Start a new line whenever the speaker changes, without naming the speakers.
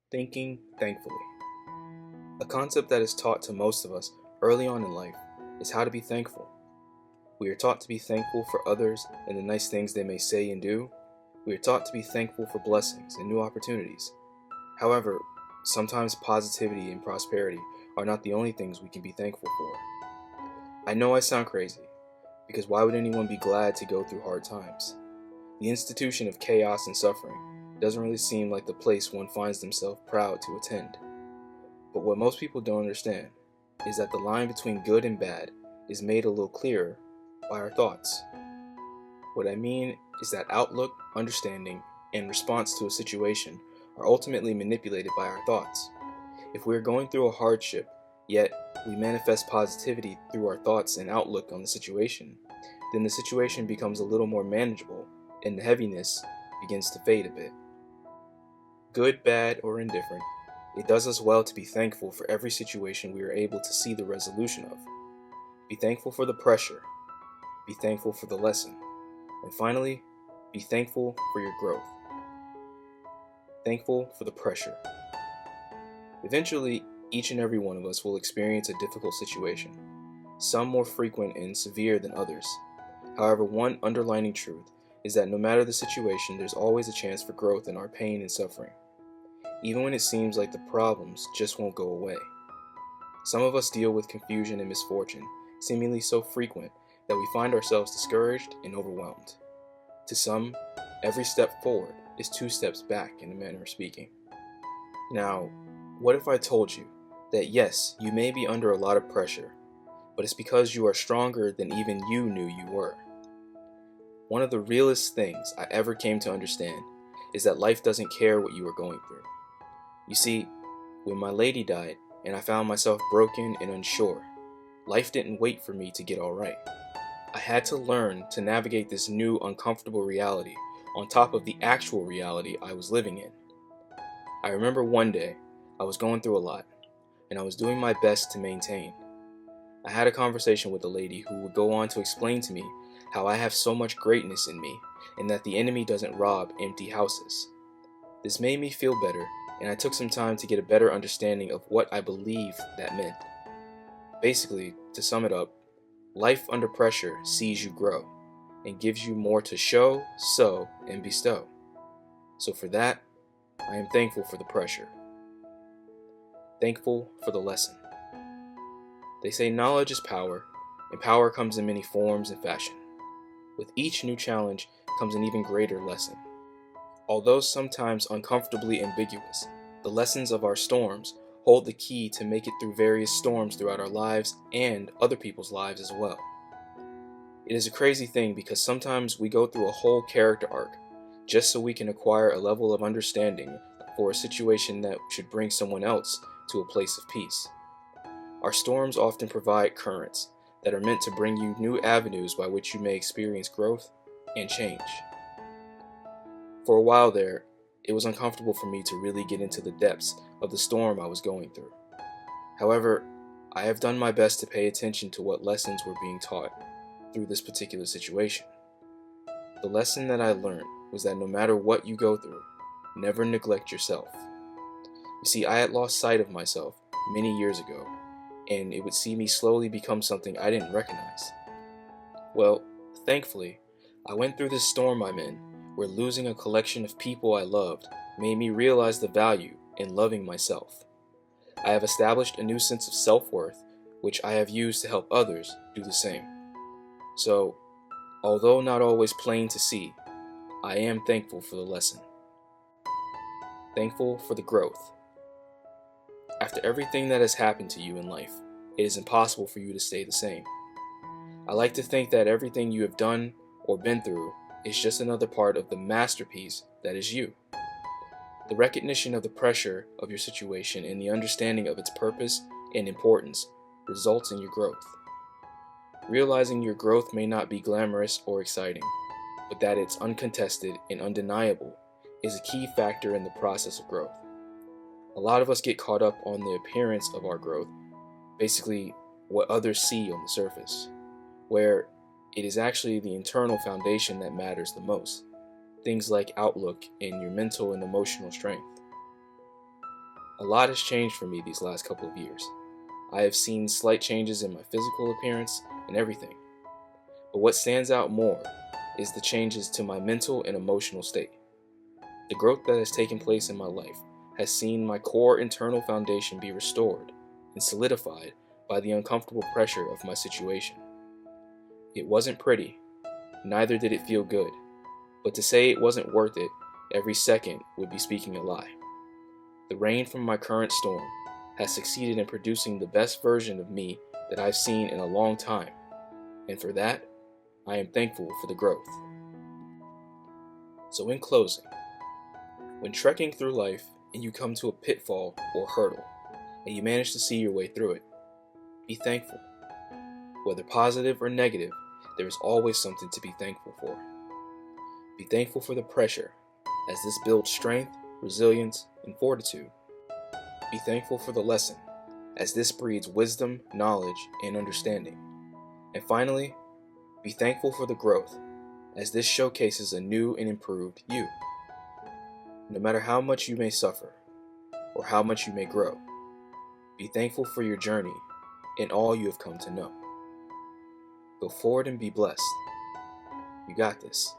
Thinking thankfully. A concept that is taught to most of us early on in life is how to be thankful. We are taught to be thankful for others and the nice things they may say and do. We are taught to be thankful for blessings and new opportunities. However, sometimes positivity and prosperity are not the only things we can be thankful for. I know I sound crazy, because why would anyone be glad to go through hard times? The institution of chaos and suffering doesn't really seem like the place one finds themselves proud to attend. But what most people don't understand is that the line between good and bad is made a little clearer by our thoughts. What I mean is that outlook, understanding, and response to a situation are ultimately manipulated by our thoughts. If we are going through a hardship, yet we manifest positivity through our thoughts and outlook on the situation, then the situation becomes a little more manageable and the heaviness begins to fade a bit. Good, bad, or indifferent, it does us well to be thankful for every situation we are able to see the resolution of. Be thankful for the pressure. Be thankful for the lesson. And finally, be thankful for your growth. Thankful for the pressure. Eventually, each and every one of us will experience a difficult situation, some more frequent and severe than others. However, one underlying truth is that no matter the situation, there's always a chance for growth in our pain and suffering, even when it seems like the problems just won't go away. Some of us deal with confusion and misfortune, seemingly so frequent that we find ourselves discouraged and overwhelmed. To some, every step forward is two steps back, in a manner of speaking. Now, what if I told you that yes, you may be under a lot of pressure, but it's because you are stronger than even you knew you were? One of the realest things I ever came to understand is that life doesn't care what you are going through. You see, when my lady died and I found myself broken and unsure, life didn't wait for me to get alright. I had to learn to navigate this new uncomfortable reality on top of the actual reality I was living in. I remember one day, I was going through a lot, and I was doing my best to maintain. I had a conversation with a lady who would go on to explain to me how I have so much greatness in me, and that the enemy doesn't rob empty houses. This made me feel better, and I took some time to get a better understanding of what I believe that meant. Basically, to sum it up, life under pressure sees you grow, and gives you more to show, sow, and bestow. So for that, I am thankful for the pressure. Thankful for the lesson. They say knowledge is power, and power comes in many forms and fashion. With each new challenge comes an even greater lesson. Although sometimes uncomfortably ambiguous, the lessons of our storms hold the key to make it through various storms throughout our lives and other people's lives as well. It is a crazy thing because sometimes we go through a whole character arc just so we can acquire a level of understanding for a situation that should bring someone else to a place of peace. Our storms often provide currents that are meant to bring you new avenues by which you may experience growth and change. For a while there, it was uncomfortable for me to really get into the depths of the storm I was going through. However, I have done my best to pay attention to what lessons were being taught through this particular situation. The lesson that I learned was that no matter what you go through, never neglect yourself. You see, I had lost sight of myself many years ago, and it would see me slowly become something I didn't recognize. Well, thankfully, I went through this storm I'm in, where losing a collection of people I loved made me realize the value in loving myself. I have established a new sense of self-worth, which I have used to help others do the same. So, although not always plain to see, I am thankful for the lesson. Thankful for the growth. After everything that has happened to you in life, it is impossible for you to stay the same. I like to think that everything you have done or been through is just another part of the masterpiece that is you. The recognition of the pressure of your situation and the understanding of its purpose and importance results in your growth. Realizing your growth may not be glamorous or exciting, but that it's uncontested and undeniable is a key factor in the process of growth. A lot of us get caught up on the appearance of our growth, basically what others see on the surface, where it is actually the internal foundation that matters the most. Things like outlook and your mental and emotional strength. A lot has changed for me these last couple of years. I have seen slight changes in my physical appearance and everything. But what stands out more is the changes to my mental and emotional state. The growth that has taken place in my life has seen my core internal foundation be restored and solidified by the uncomfortable pressure of my situation. It wasn't pretty, neither did it feel good, but to say it wasn't worth it every second would be speaking a lie. The rain from my current storm has succeeded in producing the best version of me that I've seen in a long time, and for that, I am thankful for the growth. So in closing, when trekking through life and you come to a pitfall or hurdle, and you manage to see your way through it, be thankful. Whether positive or negative, there is always something to be thankful for. Be thankful for the pressure, as this builds strength, resilience, and fortitude. Be thankful for the lesson, as this breeds wisdom, knowledge, and understanding. And finally, be thankful for the growth, as this showcases a new and improved you. No matter how much you may suffer, or how much you may grow, be thankful for your journey and all you have come to know. Go forward and be blessed. You got this.